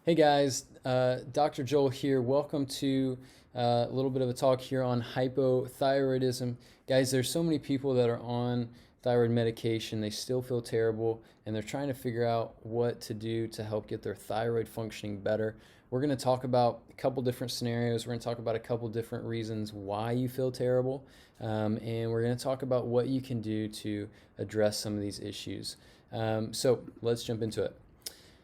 Hey guys, Dr. Joel here. Welcome to a little bit of a talk here on hypothyroidism. Guys, there's so many people that are on thyroid medication. They still feel terrible and they're trying to figure out what to do to help get their thyroid functioning better. We're going to talk about a couple different scenarios. We're going to talk about a couple different reasons why you feel terrible. And we're going to talk about what you can do to address some of these issues. So let's jump into it.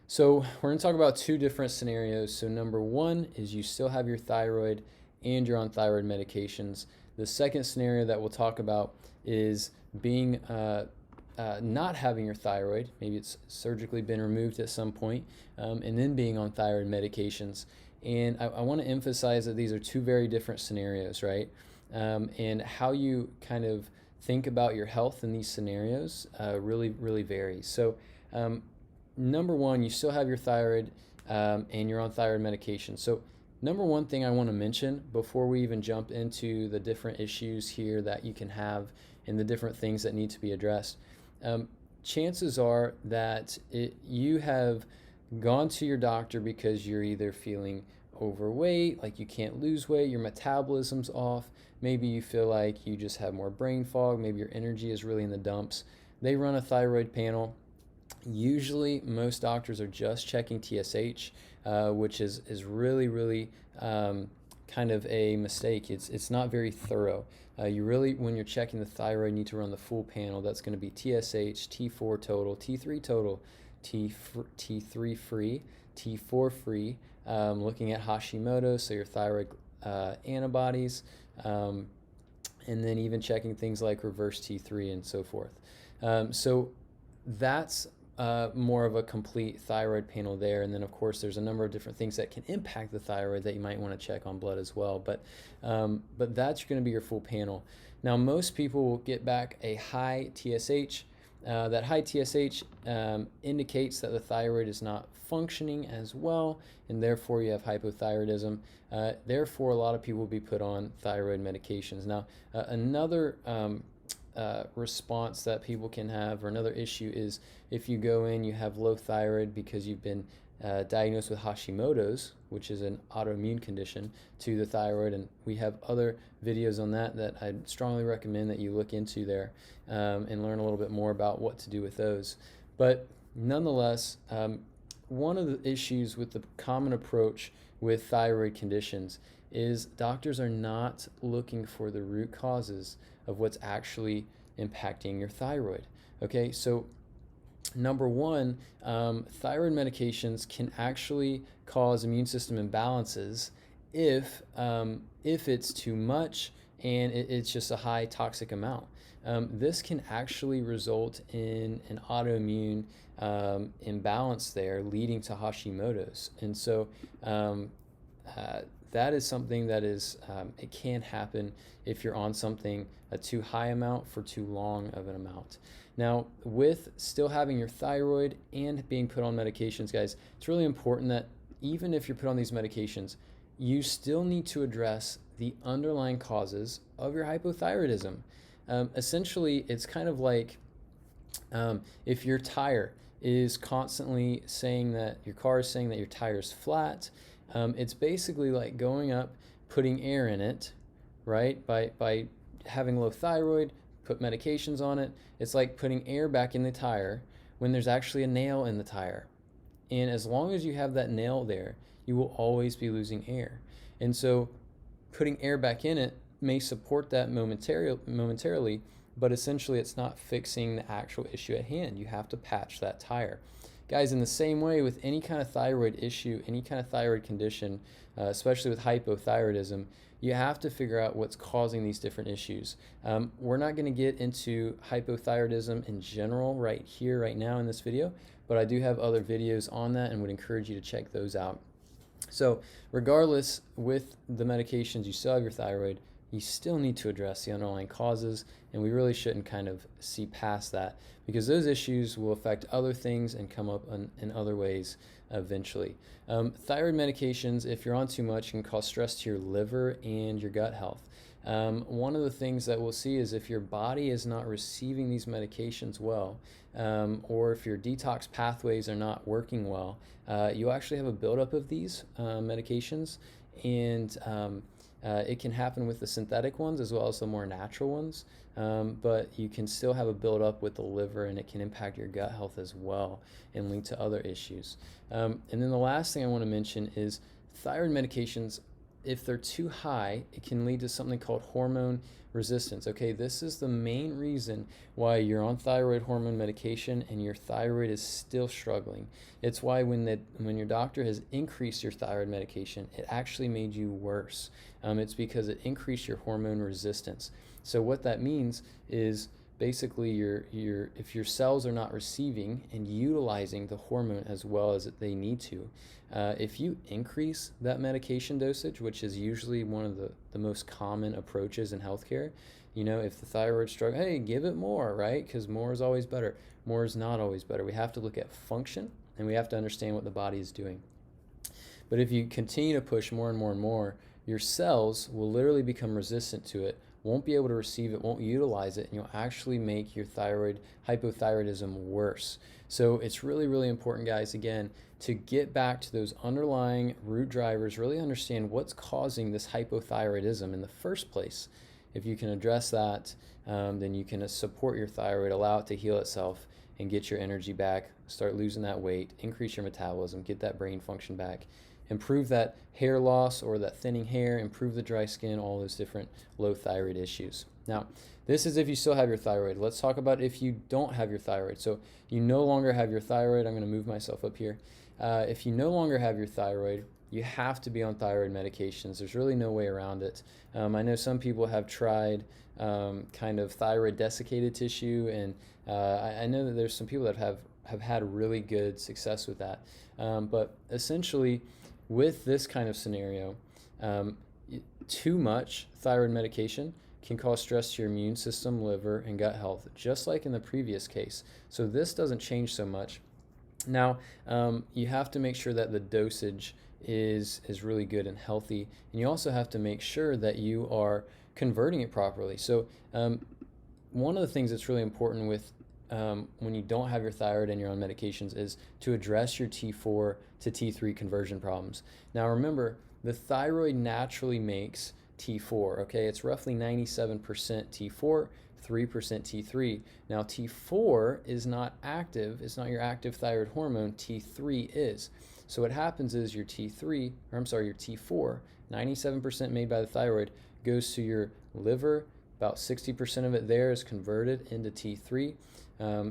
So we're going to talk about two different scenarios. So number one is you still have your thyroid and you're on thyroid medications. The second scenario that we'll talk about is being not having your thyroid. Maybe it's surgically been removed at some point, and then being on thyroid medications. And I want to emphasize that these are two very different scenarios, right? And how you kind of think about your health in these scenarios really varies. So number one, you still have your thyroid and you're on thyroid medication. So number one thing I want to mention before we even jump into the different issues here that you can have and the different things that need to be addressed, chances are that you have gone to your doctor because you're either feeling overweight, like you can't lose weight, your metabolism's off, maybe you feel like you just have more brain fog, maybe your energy is really in the dumps. They run a thyroid panel. Usually, most doctors are just checking TSH, which is really kind of a mistake. It's not very thorough. You really, when you're checking the thyroid, need to run the full panel. That's going to be TSH, T4 total, T3 total, T3 free, T4 free. Looking at Hashimoto's, so your thyroid antibodies, and then even checking things like reverse T3 and so forth. So that's more of a complete thyroid panel there. And then, of course, there's a number of different things that can impact the thyroid that you might want to check on blood as well. But that's going to be your full panel. Now, most people will get back a high TSH. That high TSH indicates that the thyroid is not functioning as well, and therefore you have hypothyroidism. Therefore, a lot of people will be put on thyroid medications. Now, another response that people can have, or another issue, is if you go in, you have low thyroid because you've been diagnosed with Hashimoto's, which is an autoimmune condition to the thyroid, and we have other videos on that I'd strongly recommend that you look into there and learn a little bit more about what to do with those. But nonetheless, one of the issues with the common approach with thyroid conditions is doctors are not looking for the root causes of what's actually impacting your thyroid. Okay, so number one, thyroid medications can actually cause immune system imbalances if it's too much and it's just a high toxic amount. This can actually result in an autoimmune imbalance there, leading to Hashimoto's. And so that is something that is, it can happen if you're on something a too high amount for too long of an amount. Now, with still having your thyroid and being put on medications, guys, it's really important that even if you're put on these medications, you still need to address the underlying causes of your hypothyroidism. Essentially, it's kind of like if your tire is constantly saying that your car is saying that your tire is flat, it's basically like going up, putting air in it, right? By having low thyroid, put medications on it. It's like putting air back in the tire when there's actually a nail in the tire. And as long as you have that nail there, you will always be losing air. And so putting air back in it may support that momentarily, but essentially it's not fixing the actual issue at hand. You have to patch that tire. Guys, in the same way with any kind of thyroid issue, any kind of thyroid condition, especially with hypothyroidism, you have to figure out what's causing these different issues. We're not going to get into hypothyroidism in general right here, right now in this video, but I do have other videos on that and would encourage you to check those out. So regardless, with the medications, you still have your thyroid, you still need to address the underlying causes, and we really shouldn't kind of see past that, because those issues will affect other things and come up in other ways eventually. Thyroid medications, if you're on too much, can cause stress to your liver and your gut health. One of the things that we'll see is if your body is not receiving these medications well, or if your detox pathways are not working well, you actually have a buildup of these medications, and it can happen with the synthetic ones as well as the more natural ones, but you can still have a buildup with the liver, and it can impact your gut health as well and lead to other issues. And then the last thing I want to mention is thyroid medications. If they're too high, it can lead to something called hormone resistance. Okay, this is the main reason why you're on thyroid hormone medication and your thyroid is still struggling. It's why when your doctor has increased your thyroid medication, it actually made you worse. It's because it increased your hormone resistance. So what that means is basically if your cells are not receiving and utilizing the hormone as well as they need to, if you increase that medication dosage, which is usually one of the most common approaches in healthcare, if the thyroid struggle, hey, give it more, right? Because more is always better. More is not always better. We have to look at function, and we have to understand what the body is doing. But if you continue to push more and more and more, your cells will literally become resistant to it, won't be able to receive it, won't utilize it, and you'll actually make your thyroid hypothyroidism worse. So it's really, really important, guys, again, to get back to those underlying root drivers, really understand what's causing this hypothyroidism in the first place. If you can address that, then you can support your thyroid, allow it to heal itself, and get your energy back, start losing that weight, increase your metabolism, get that brain function back, improve that hair loss or that thinning hair, improve the dry skin, all those different low thyroid issues. Now, this is if you still have your thyroid. Let's talk about if you don't have your thyroid. So you no longer have your thyroid. I'm going to move myself up here. If you no longer have your thyroid, you have to be on thyroid medications. There's really no way around it. I know some people have tried kind of thyroid desiccated tissue, and I know that there's some people that have had really good success with that. But essentially, with this kind of scenario, too much thyroid medication can cause stress to your immune system, liver, and gut health, just like in the previous case. So this doesn't change so much. Now, you have to make sure that the dosage is really good and healthy, and you also have to make sure that you are converting it properly. So one of the things that's really important with when you don't have your thyroid and you're on medications is to address your T4 to T3 conversion problems. Now remember, the thyroid naturally makes T4, okay? It's roughly 97% T4, 3% T3. Now T4 is not active, it's not your active thyroid hormone, T3 is. So what happens is your T4, 97% made by the thyroid, goes to your liver, about 60% of it there is converted into T3.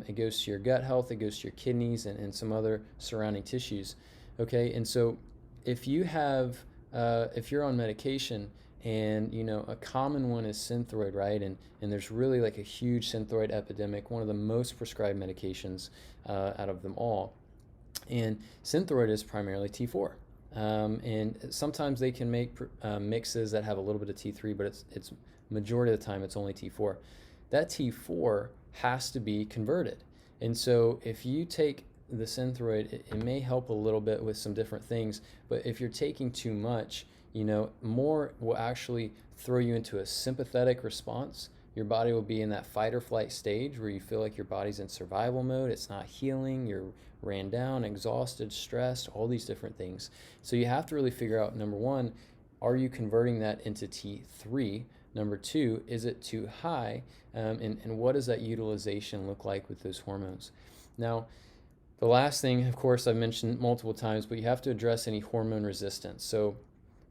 It goes to your gut health, it goes to your kidneys and some other surrounding tissues. Okay, and so if you have, if you're on medication, and a common one is Synthroid, right? And there's really like a huge Synthroid epidemic, one of the most prescribed medications out of them all. And Synthroid is primarily T4. And sometimes they can make mixes that have a little bit of T3, but it's majority of the time it's only T4. That T4 has to be converted. And so if you take the Synthroid, it may help a little bit with some different things, but if you're taking too much, more will actually throw you into a sympathetic response. Your body will be in that fight or flight stage where you feel like your body's in survival mode. It's not healing. You're ran down, exhausted, stressed, all these different things. So you have to really figure out, number one, are you converting that into T3? Number two, is it too high? And what does that utilization look like with those hormones? Now, the last thing, of course, I've mentioned multiple times, but you have to address any hormone resistance. So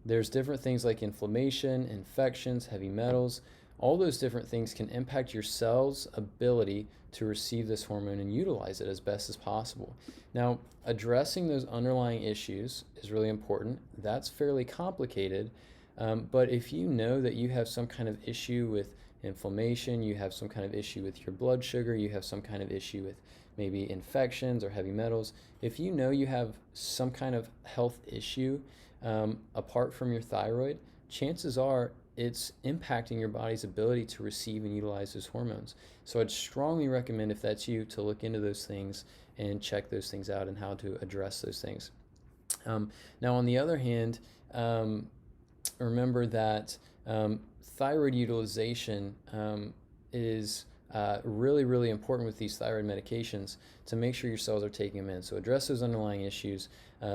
there's different things like inflammation, infections, heavy metals. All those different things can impact your cell's ability to receive this hormone and utilize it as best as possible. Now, addressing those underlying issues is really important. That's fairly complicated, but if you know that you have some kind of issue with inflammation, you have some kind of issue with your blood sugar, you have some kind of issue with maybe infections or heavy metals, if you know you have some kind of health issue apart from your thyroid, chances are it's impacting your body's ability to receive and utilize those hormones. So I'd strongly recommend, if that's you, to look into those things and check those things out and how to address those things. Now, on the other hand, remember that thyroid utilization is really, really important with these thyroid medications to make sure your cells are taking them in. So address those underlying issues.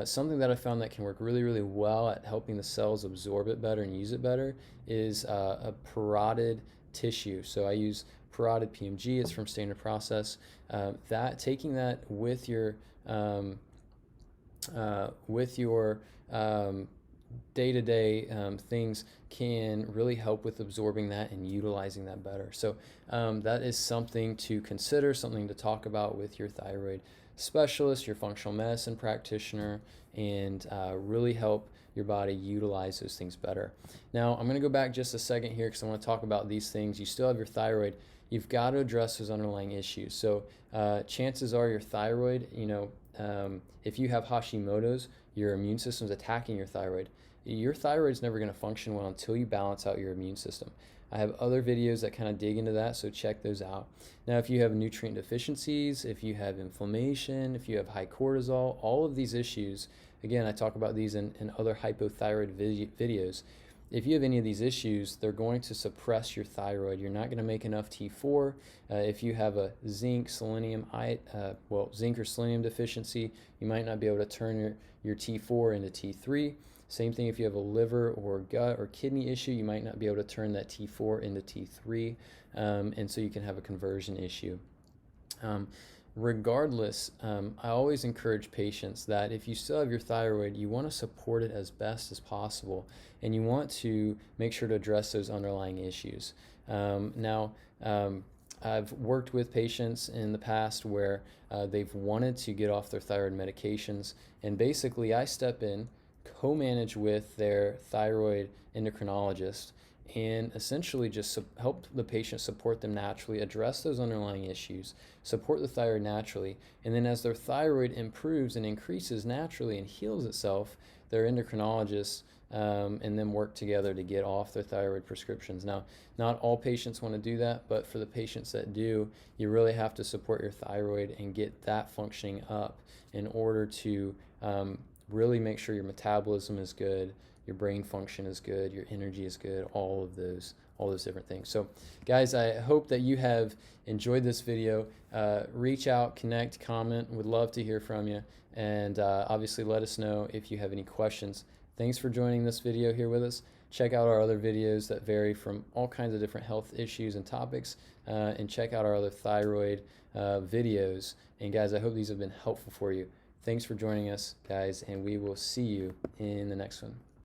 Something that I found that can work really, really well at helping the cells absorb it better and use it better is a parotid tissue. So I use parotid PMG. It's from Standard Process. Taking that with your day-to-day things can really help with absorbing that and utilizing that better. So that is something to consider, something to talk about with your thyroid specialist, your functional medicine practitioner, and really help your body utilize those things better. Now, I'm going to go back just a second here because I want to talk about these things. You still have your thyroid. You've got to address those underlying issues. So chances are your thyroid, if you have Hashimoto's, your immune system's attacking your thyroid. Your thyroid's never going to function well until you balance out your immune system. I have other videos that kind of dig into that, so check those out. Now, if you have nutrient deficiencies, if you have inflammation, if you have high cortisol, all of these issues, again, I talk about these in other hypothyroid videos. If you have any of these issues, they're going to suppress your thyroid. You're not going to make enough T4. If you have a zinc, zinc or selenium deficiency, you might not be able to turn your T4 into T3. Same thing if you have a liver or gut or kidney issue, you might not be able to turn that T4 into T3, and so you can have a conversion issue. Regardless, I always encourage patients that if you still have your thyroid, you want to support it as best as possible, and you want to make sure to address those underlying issues. I've worked with patients in the past where they've wanted to get off their thyroid medications, and basically I step in, co-manage with their thyroid endocrinologist, and essentially just help the patient support them naturally, address those underlying issues, support the thyroid naturally, and then as their thyroid improves and increases naturally and heals itself, their endocrinologists and them work together to get off their thyroid prescriptions. Now, not all patients want to do that, but for the patients that do, you really have to support your thyroid and get that functioning up in order to really make sure your metabolism is good, your brain function is good, your energy is good, all those different things. So guys, I hope that you have enjoyed this video. Reach out, connect, comment. Would love to hear from you, and obviously let us know if you have any questions. Thanks for joining this video here with us. Check out our other videos that vary from all kinds of different health issues and topics, and check out our other thyroid videos. And guys, I hope these have been helpful for you. Thanks for joining us, guys, and we will see you in the next one.